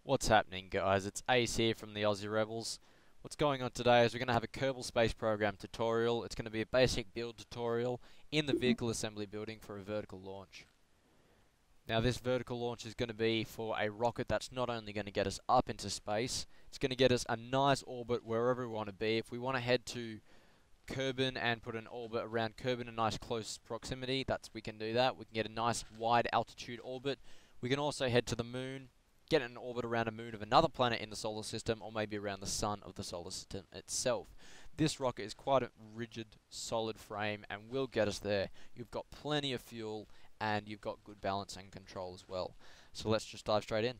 What's happening, guys? It's Ace here from the Aussie Rebels. What's going on today is we're going to have a Kerbal Space Program tutorial. It's going to be a basic build tutorial in the vehicle assembly building for a vertical launch. Now this vertical launch is going to be for a rocket that's not only going to get us up into space, it's going to get us a nice orbit wherever we want to be. If we want to head to Kerbin and put an orbit around Kerbin in nice close proximity, we can do that. We can get a nice wide altitude orbit. We can also head to the moon, get an orbit around a moon of another planet in the solar system, or maybe around the sun of the solar system itself. This rocket is quite a rigid, solid frame and will get us there. You've got plenty of fuel and you've got good balance and control as well. So let's just dive straight in.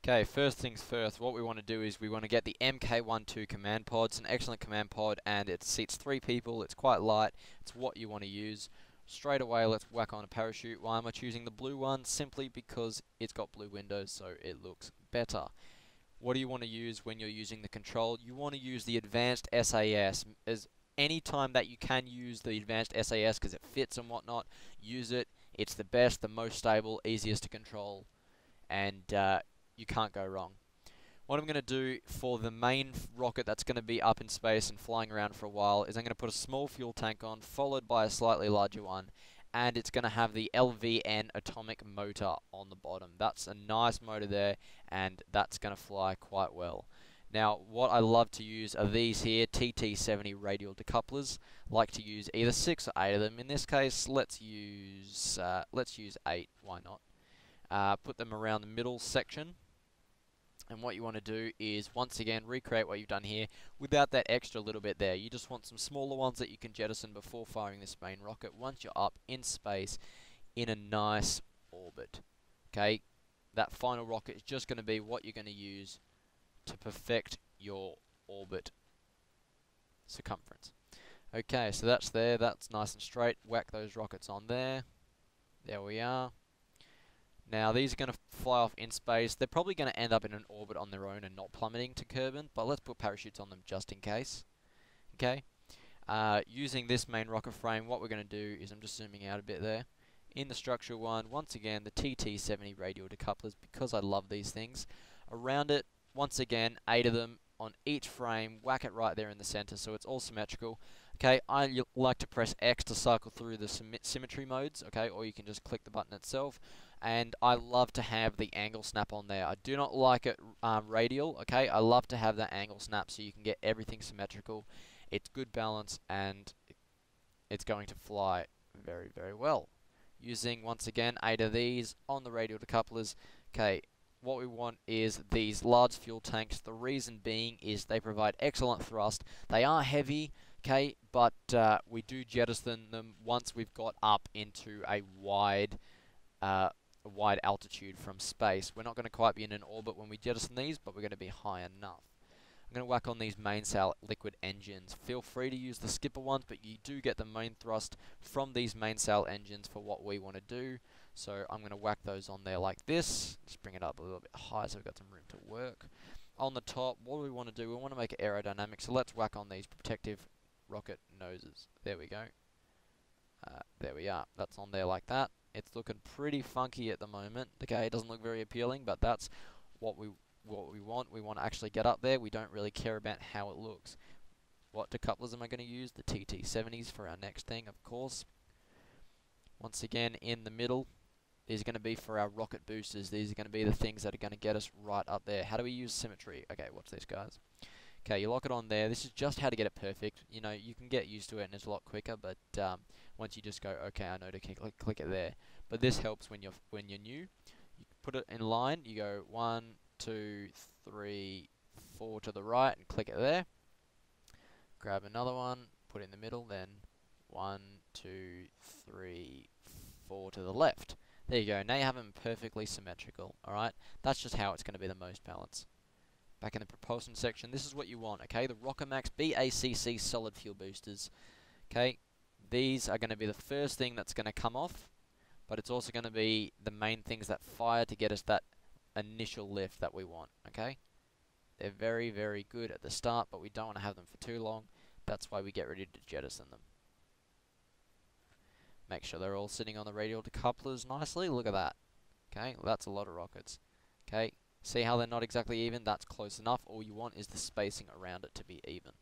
Okay, first things first, what we want to do is we want to get the MK12 command pod. It's an excellent command pod and it seats 3 people. It's quite light. It's what you want to use. Straight away, let's whack on a parachute. Why am I choosing the blue one? Simply because it's got blue windows, so it looks better. What do you want to use when you're using the control? You want to use the advanced SAS. As any time that you can use the advanced SAS because it fits and whatnot, use it. It's the best, the most stable, easiest to control, and you can't go wrong. What I'm going to do for the main rocket that's going to be up in space and flying around for a while is I'm going to put a small fuel tank on, followed by a slightly larger one, and it's going to have the LVN atomic motor on the bottom. That's a nice motor there, and that's going to fly quite well. Now, what I love to use are these here, TT70 radial decouplers. Like to use either 6 or 8 of them. In this case, let's use 8. Why not? Put them around the middle section. And what you want to do is, once again, recreate what you've done here without that extra little bit there. You just want some smaller ones that you can jettison before firing this main rocket once you're up in space in a nice orbit. Okay, that final rocket is just going to be what you're going to use to perfect your orbit circumference. Okay, so that's there. That's nice and straight. Whack those rockets on there. There we are. Now, these are going to fly off in space. They're probably going to end up in an orbit on their own and not plummeting to Kerbin, but let's put parachutes on them just in case. Okay? Using this main rocket frame, what we're going to do is, I'm just zooming out a bit there. In the structure one, once again, the TT70 radial decouplers, because I love these things. Around it, once again, 8 of them on each frame. Whack it right there in the center so it's all symmetrical. Okay, I like to press X to cycle through the symmetry modes, okay, or you can just click the button itself. And I love to have the angle snap on there. I do not like it radial, okay? I love to have that angle snap so you can get everything symmetrical. It's good balance and it's going to fly very, very well. Using, once again, 8 of these on the radial decouplers. Okay, what we want is these large fuel tanks. The reason being is they provide excellent thrust. They are heavy, okay, but we do jettison them once we've got up into a wide altitude from space. We're not going to quite be in an orbit when we jettison these, but we're going to be high enough. I'm going to whack on these Mainsail liquid engines. Feel free to use the skipper ones, but you do get the main thrust from these Mainsail engines for what we want to do. So I'm going to whack those on there like this. Just bring it up a little bit higher so we've got some room to work. On the top, what do we want to do? We want to make it aerodynamic, so let's whack on these protective rocket noses. There we go. There we are. That's on there like that. It's looking pretty funky at the moment. Okay, it doesn't look very appealing, but that's what we want. We want to actually get up there. We don't really care about how it looks. What decouplers am I going to use? The TT70s for our next thing, of course. Once again, in the middle, these are going to be for our rocket boosters. These are going to be the things that are going to get us right up there. How do we use symmetry? Okay, watch this, guys. Okay, you lock it on there. This is just how to get it perfect. You know, you can get used to it and it's a lot quicker, but once you just go, okay, I know to click it there. But this helps when you're new. You put it in line. You go 1, 2, 3, 4 to the right and click it there. Grab another one, put it in the middle, then 1, 2, 3, 4 to the left. There you go. Now you have them perfectly symmetrical. All right. That's just how it's going to be the most balanced. Back in the propulsion section, this is what you want, okay? The Rockamax BACC solid fuel boosters, okay? These are going to be the first thing that's going to come off, but it's also going to be the main things that fire to get us that initial lift that we want, okay? They're very, very good at the start, but we don't want to have them for too long. That's why we get ready to jettison them. Make sure they're all sitting on the radial decouplers nicely. Look at that. Okay, well, that's a lot of rockets. Okay, See how they're not exactly even? That's close enough. All you want is the spacing around it to be even.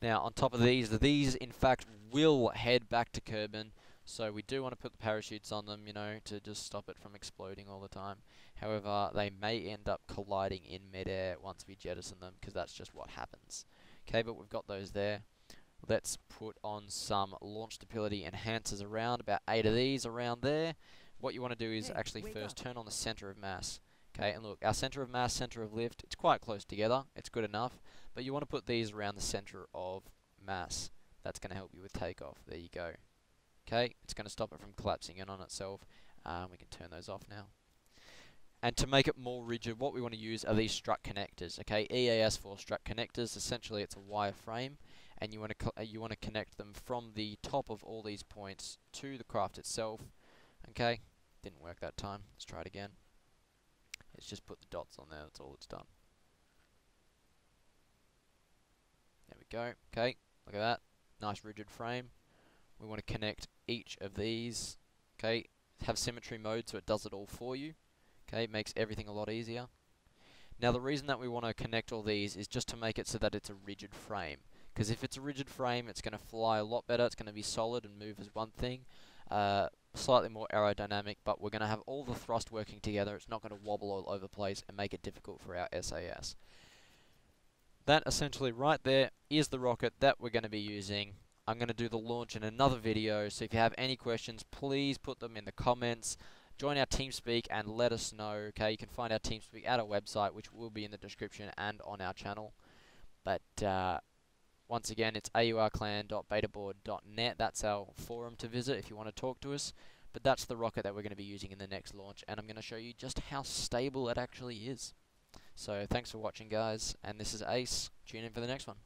Now, on top of these in fact will head back to Kerbin, so we do want to put the parachutes on them, you know, to just stop it from exploding all the time. However, they may end up colliding in midair once we jettison them, because that's just what happens. Okay, but we've got those there. Let's put on some launch stability enhancers around, about 8 of these around there. What you want to do is actually first turn on the center of mass. Okay, and look, our center of mass, center of lift, it's quite close together. It's good enough. But you want to put these around the center of mass. That's going to help you with takeoff. There you go. Okay, it's going to stop it from collapsing in on itself. We can turn those off now. And to make it more rigid, what we want to use are these strut connectors. Okay, EAS4 strut connectors. Essentially, it's a wire frame, and you want to connect them from the top of all these points to the craft itself. Okay, didn't work that time. Let's try it again. It's just put the dots on there. That's all it's done. There we go. Okay, look at that. Nice rigid frame. We want to connect each of these. Okay, have symmetry mode so it does it all for you. Okay, it makes everything a lot easier. Now the reason that we want to connect all these is just to make it so that it's a rigid frame. Because if it's a rigid frame, it's going to fly a lot better. It's going to be solid and move as one thing. Slightly more aerodynamic, but we're going to have all the thrust working together. It's not going to wobble all over the place and make it difficult for our SAS. That essentially right there is the rocket that we're going to be using. I'm going to do the launch in another video, so if you have any questions, please put them in the comments. Join our Teamspeak and let us know. Okay, you can find our Teamspeak at our website, which will be in the description and on our channel. But once again, it's aurclan.betaboard.net. That's our forum to visit if you want to talk to us. But that's the rocket that we're going to be using in the next launch, and I'm going to show you just how stable it actually is. So thanks for watching, guys, and this is Ace. Tune in for the next one.